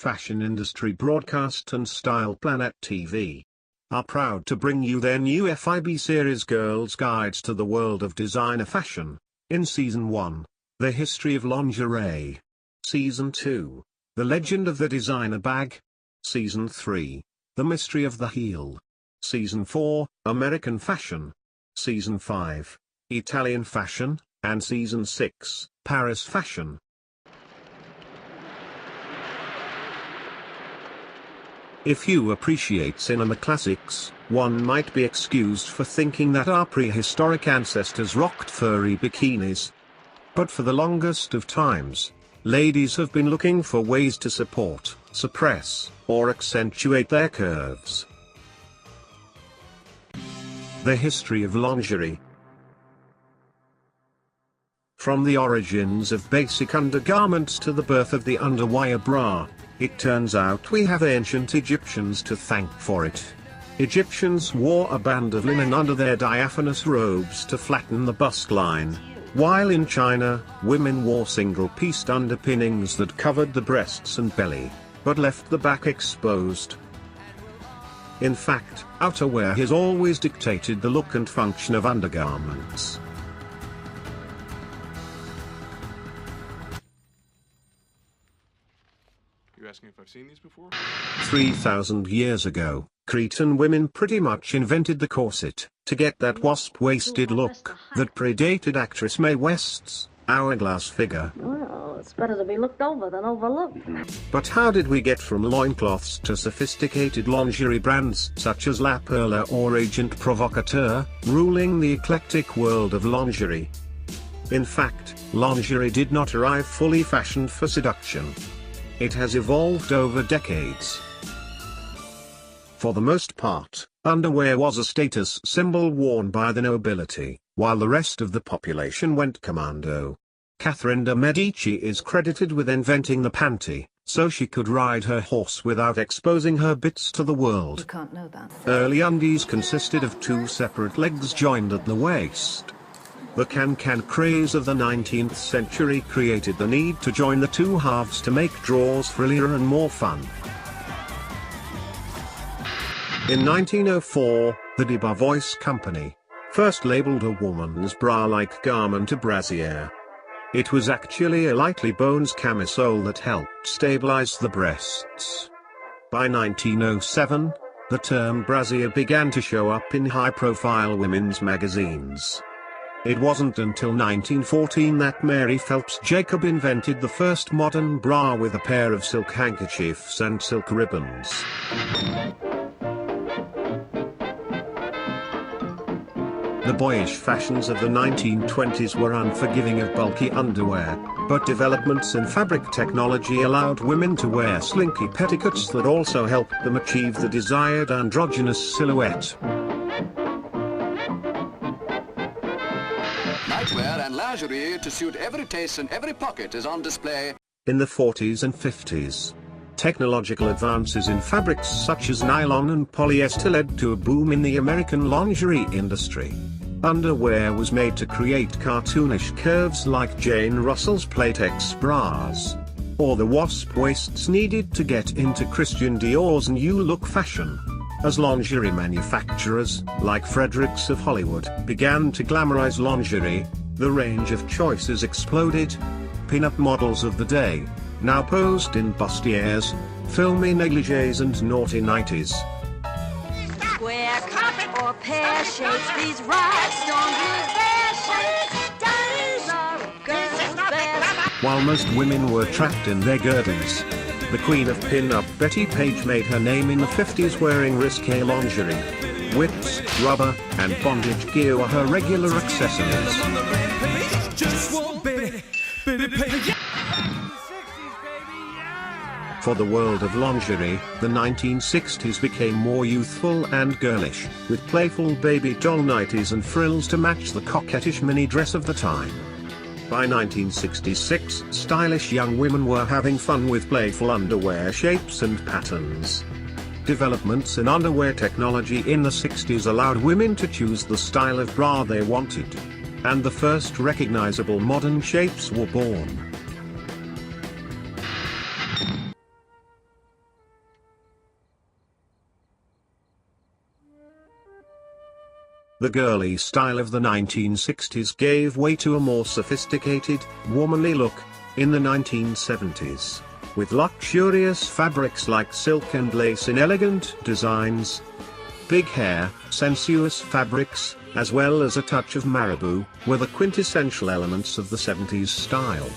fashion industry broadcast and style Planet TV are proud to bring you their new FIB series Girls' Guides to the World of Designer Fashion. In Season 1, The History of Lingerie. Season 2, The Legend of the Designer Bag. Season 3, The Mystery of the Heel. Season 4, American Fashion. Season 5, Italian Fashion, and Season 6, Paris Fashion. If you appreciate cinema classics, one might be excused for thinking that our prehistoric ancestors rocked furry bikinis. But for the longest of times, ladies have been looking for ways to support, suppress, or accentuate their curves. The history of lingerie. From the origins of basic undergarments to the birth of the underwire bra, it turns out we have ancient Egyptians to thank for it. Egyptians wore a band of linen under their diaphanous robes to flatten the bust line, while in China, women wore single-pieced underpinnings that covered the breasts and belly, but left the back exposed. In fact, outerwear has always dictated the look and function of undergarments. You're asking if I've seen these before? 3,000 years ago, Cretan women pretty much invented the corset, to get that wasp-waisted look that predated actress Mae West's hourglass figure. Well, it's better to be looked over than overlooked. But how did we get from loincloths to sophisticated lingerie brands such as La Perla or Agent Provocateur, ruling the eclectic world of lingerie? In fact, lingerie did not arrive fully fashioned for seduction. It has evolved over decades. For the most part, underwear was a status symbol worn by the nobility, while the rest of the population went commando. Catherine de' Medici is credited with inventing the panty, so she could ride her horse without exposing her bits to the world. You can't know that. Early undies consisted of two separate legs joined at the waist. The can-can craze of the 19th century created the need to join the two halves to make drawers frillier and more fun. In 1904, the Diaphanous Company first labeled a woman's bra-like garment a brassiere. It was actually a lightly bones camisole that helped stabilize the breasts. By 1907, the term brassiere began to show up in high-profile women's magazines. It wasn't until 1914 that Mary Phelps Jacob invented the first modern bra with a pair of silk handkerchiefs and silk ribbons. The boyish fashions of the 1920s were unforgiving of bulky underwear, but developments in fabric technology allowed women to wear slinky petticoats that also helped them achieve the desired androgynous silhouette. Nightwear and lingerie to suit every taste and every pocket is on display. In the 40s and 50s, technological advances in fabrics such as nylon and polyester led to a boom in the American lingerie industry. Underwear was made to create cartoonish curves like Jane Russell's Playtex bras, or the wasp waists needed to get into Christian Dior's new look fashion. As lingerie manufacturers, like Fredericks of Hollywood, began to glamorize lingerie, the range of choices exploded. Pin-up models of the day now posed in bustiers, filmy negligés and naughty nighties. Square cut or pear shapes, these rags don't lose their shapes. Daddies are a girl's best. While most women were trapped in their girdles, the queen of pin-up Betty Page made her name in the 50s wearing risque lingerie. Whips, rubber, and bondage gear were her regular accessories. For the world of lingerie, the 1960s became more youthful and girlish, with playful baby doll nighties and frills to match the coquettish mini dress of the time. By 1966, stylish young women were having fun with playful underwear shapes and patterns. Developments in underwear technology in the 60s allowed women to choose the style of bra they wanted. And the first recognizable modern shapes were born. The girly style of the 1960s gave way to a more sophisticated, womanly look in the 1970s, with luxurious fabrics like silk and lace in elegant designs. Big hair, sensuous fabrics, as well as a touch of marabou, were the quintessential elements of the 70s style.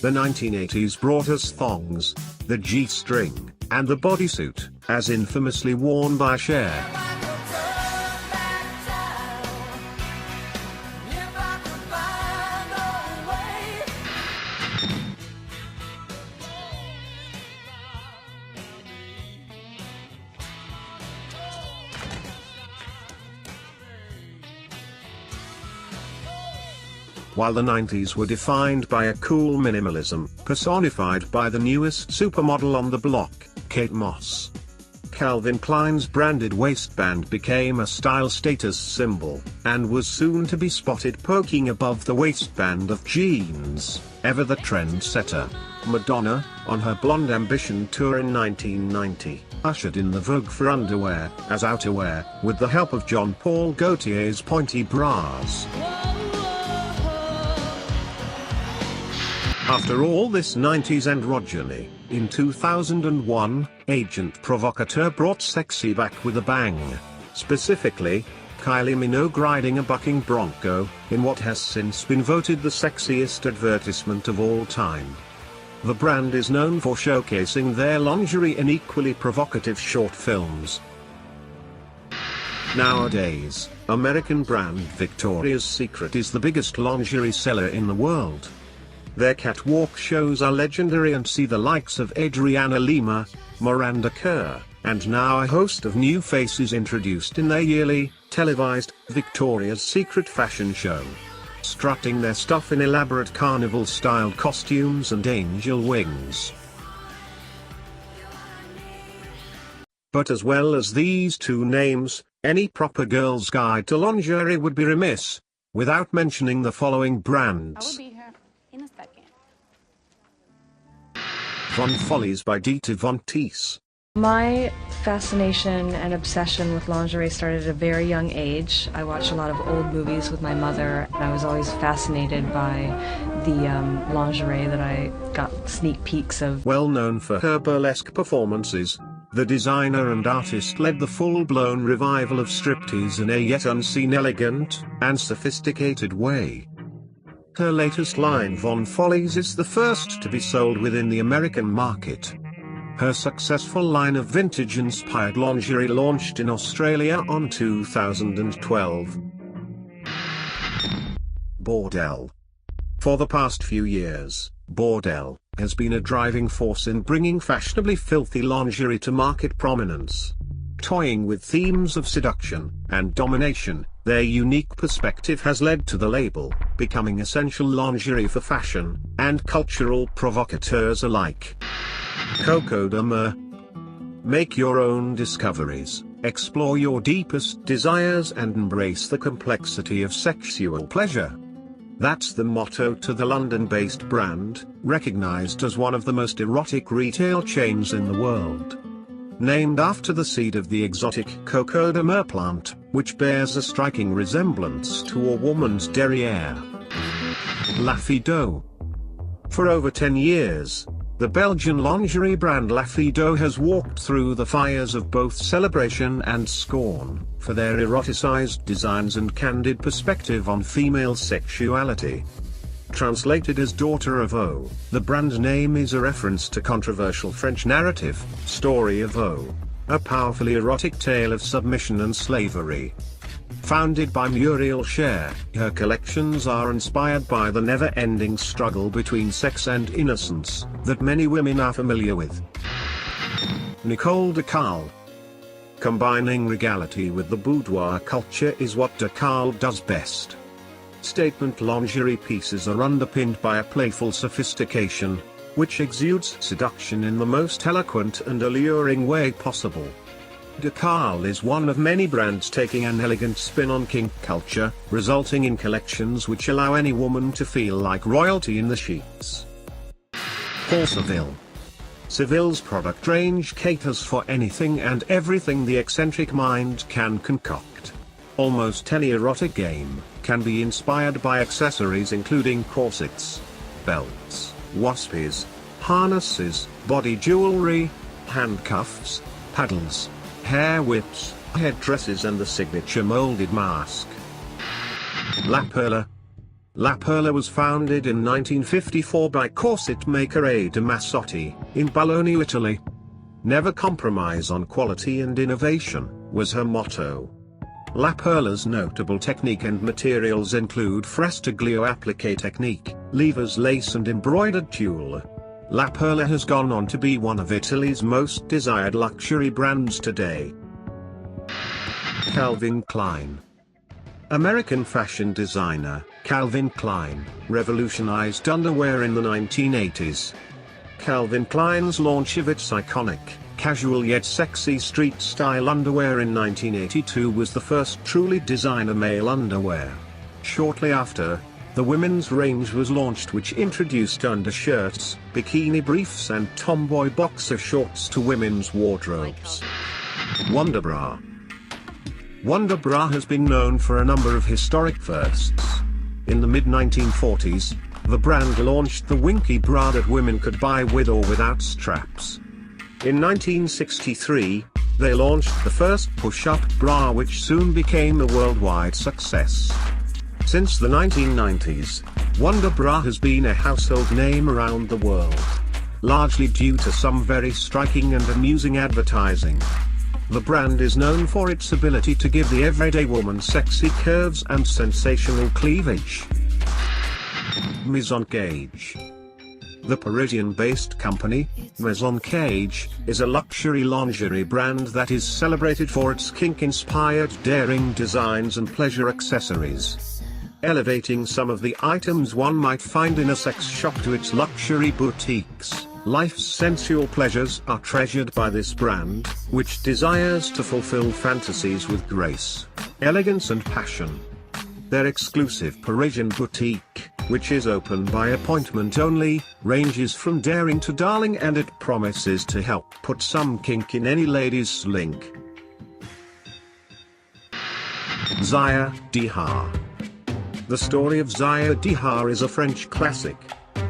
The 1980s brought us thongs, the G-string, and the bodysuit, as infamously worn by Cher. While the 90s were defined by a cool minimalism, personified by the newest supermodel on the block, Kate Moss. Calvin Klein's branded waistband became a style status symbol, and was soon to be spotted poking above the waistband of jeans. Ever the trendsetter, Madonna, on her Blonde Ambition tour in 1990, ushered in the vogue for underwear as outerwear, with the help of Jean Paul Gaultier's pointy bras. After all this 90s androgyny, in 2001, Agent Provocateur brought sexy back with a bang. Specifically, Kylie Minogue riding a bucking bronco, in what has since been voted the sexiest advertisement of all time. The brand is known for showcasing their lingerie in equally provocative short films. Nowadays, American brand Victoria's Secret is the biggest lingerie seller in the world. Their catwalk shows are legendary and see the likes of Adriana Lima, Miranda Kerr, and now a host of new faces introduced in their yearly, televised, Victoria's Secret fashion show. Strutting their stuff in elaborate carnival-style costumes and angel wings. But as well as these two names, any proper girl's guide to lingerie would be remiss without mentioning the following brands. In a second. Von Follies by Dieter von Teese. My fascination and obsession with lingerie started at a very young age. I watched a lot of old movies with my mother, and I was always fascinated by the lingerie that I got sneak peeks of. Well known for her burlesque performances, the designer and artist led the full-blown revival of striptease in a yet unseen elegant and sophisticated way. Her latest line Von Follies is the first to be sold within the American market. Her successful line of vintage-inspired lingerie launched in Australia on 2012. Bordelle. For the past few years, Bordelle has been a driving force in bringing fashionably filthy lingerie to market prominence. Toying with themes of seduction and domination, their unique perspective has led to the label becoming essential lingerie for fashion and cultural provocateurs alike. Coco de Mer. Make your own discoveries, explore your deepest desires and embrace the complexity of sexual pleasure. That's the motto to the London-based brand, recognized as one of the most erotic retail chains in the world. Named after the seed of the exotic Coco de Mer plant, which bears a striking resemblance to a woman's derriere. La Fido. For over 10 years, the Belgian lingerie brand La Fido has walked through the fires of both celebration and scorn, for their eroticized designs and candid perspective on female sexuality. Translated as Daughter of O, the brand name is a reference to controversial French narrative, Story of O, a powerfully erotic tale of submission and slavery. Founded by Muriel Cher, her collections are inspired by the never-ending struggle between sex and innocence that many women are familiar with. Nicole de Carl. Combining regality with the boudoir culture is what de Carl does best. Statement lingerie pieces are underpinned by a playful sophistication, which exudes seduction in the most eloquent and alluring way possible. Decal is one of many brands taking an elegant spin on kink culture, resulting in collections which allow any woman to feel like royalty in the sheets. Paul Seville. Seville's product range caters for anything and everything the eccentric mind can concoct. Almost any erotic game can be inspired by accessories including corsets, belts, waspies, harnesses, body jewelry, handcuffs, paddles, hair whips, headdresses and the signature molded mask. La Perla. La Perla was founded in 1954 by corset maker A. de Massotti, in Bologna, Italy. Never compromise on quality and innovation, was her motto. La Perla's notable technique and materials include frastaglio applique technique, levers lace and embroidered tulle. La Perla has gone on to be one of Italy's most desired luxury brands today. Calvin Klein. American fashion designer, Calvin Klein, revolutionized underwear in the 1980s. Calvin Klein's launch of its iconic, casual yet sexy street-style underwear in 1982 was the first truly designer male underwear. Shortly after, the women's range was launched, which introduced undershirts, bikini briefs and tomboy boxer shorts to women's wardrobes. Wonder Bra. Wonder Bra has been known for a number of historic firsts. In the mid-1940s, the brand launched the Winky bra that women could buy with or without straps. In 1963, they launched the first push-up bra, which soon became a worldwide success. Since the 1990s, Wonder Bra has been a household name around the world, largely due to some very striking and amusing advertising. The brand is known for its ability to give the everyday woman sexy curves and sensational cleavage. Maison Cage. The Parisian-based company, Maison Cage, is a luxury lingerie brand that is celebrated for its kink-inspired daring designs and pleasure accessories. Elevating some of the items one might find in a sex shop to its luxury boutiques, life's sensual pleasures are treasured by this brand, which desires to fulfill fantasies with grace, elegance and passion. Their exclusive Parisian boutique, which is open by appointment only, ranges from daring to darling, and it promises to help put some kink in any lady's slink. Zaya Dihar. The story of Zaya Dihar is a French classic.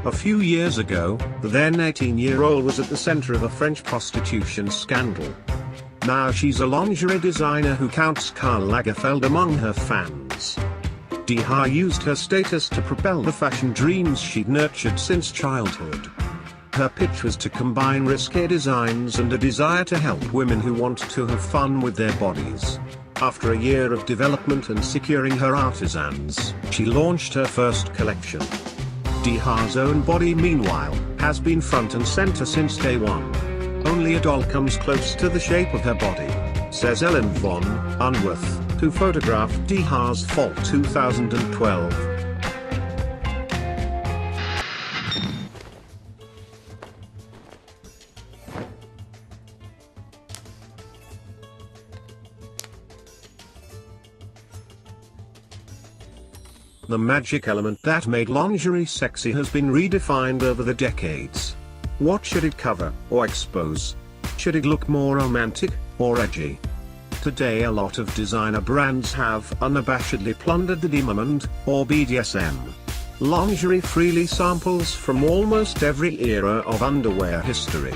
A few years ago, the then 18-year-old was at the center of a French prostitution scandal. Now she's a lingerie designer who counts Karl Lagerfeld among her fans. Dihar used her status to propel the fashion dreams she'd nurtured since childhood. Her pitch was to combine risque designs and a desire to help women who want to have fun with their bodies. After a year of development and securing her artisans, she launched her first collection. Dihar's own body, meanwhile, has been front and center since day one. Only a doll comes close to the shape of her body, says Ellen von Unworth, who photographed Dihar's fall 2012. The magic element that made lingerie sexy has been redefined over the decades. What should it cover or expose? Should it look more romantic or edgy? Today a lot of designer brands have unabashedly plundered the demand, or BDSM. Lingerie freely samples from almost every era of underwear history.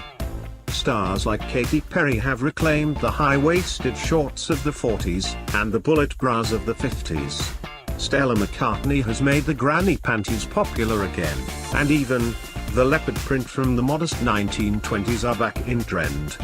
Stars like Katy Perry have reclaimed the high-waisted shorts of the 40s, and the bullet bras of the 50s. Stella McCartney has made the granny panties popular again, and even the leopard print from the modest 1920s are back in trend.